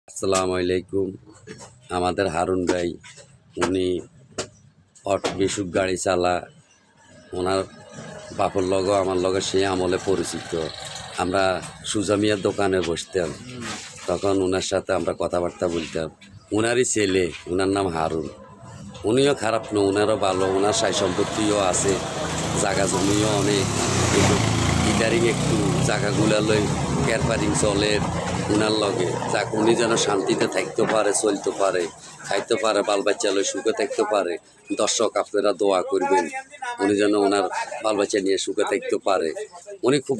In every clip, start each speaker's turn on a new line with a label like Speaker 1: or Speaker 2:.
Speaker 1: আসসালামু আলাইকুম। আমাদের হারুন ভাই উনি বিশুক গাড়ি চালা। ওনার বাপর লগও আমার লগে সেই আমলে পরিচিত। আমরা সুজামিয়ার দোকানে বসতাম, তখন ওনার সাথে আমরা কথাবার্তা বলতাম। ওনারই ছেলে, ওনার নাম হারুন। উনিও খারাপ না, ওনারও ভালো, ওনার সাই সম্পত্তিও আছে, জায়গা জমিও অনেক। কিন্তু ইদারিং একটু জায়গাগুলা লই ক্যারপারিং চলে উনার লগে, যাক উনি যেন শান্তিতে থাকতে পারে, চলতে পারে, খাইতে পারে, বাল বাচ্চা লই সুখে থাকতে পারে। দর্শক আপনারা দোয়া করবেন উনি যেন ওনার বাল বাচ্চা নিয়ে সুখে থাকতে পারে। উনি খুব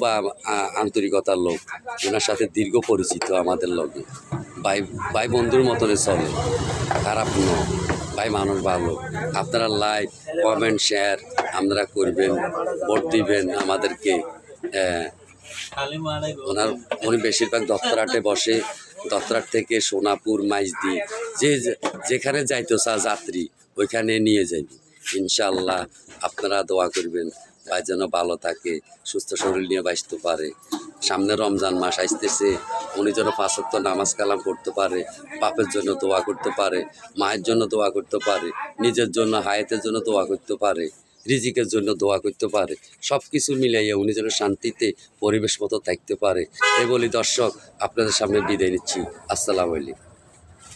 Speaker 1: আন্তরিকতার লোক, ওনার সাথে দীর্ঘ পরিচিত আমাদের লগে। ভাই ভাই বন্ধুর মতনে চলে, খারাপ নয়, ভাই মানুষ ভালো। আপনারা লাইক কমেন্ট শেয়ার আপনারা করবেন, ভোট দিবেন আমাদেরকে। ওনার উনি বেশিরভাগ দত্তরহাটে বসে, দত্তরহাট থেকে সোনাপুর মাইজদি যেখানে যাইতো চা যাত্রী ওইখানে নিয়ে যাইবে ইনশাল্লাহ। আপনারা দোয়া করবেন ভাই যেন ভালো থাকে, সুস্থ শরীর নিয়ে বাঁচতে পারে। সামনে রমজান মাস আসতেছে, উনি যেন 5 ওয়াক্ত নামাজ কালাম পড়তে পারে, বাপের জন্য দোয়া করতে পারে, মায়ের জন্য দোয়া করতে পারে, নিজের জন্য হায়াতের জন্য দোয়া করতে পারে, রিজিকের জন্য দোয়া করতে পারে। সব কিছু মিলাইয়া উনি যেন শান্তিতে পরিবেশ মতো থাকতে পারে। এই বলি দর্শক আপনাদের সামনে বিদায় নিচ্ছি। আসসালামু আলাইকুম।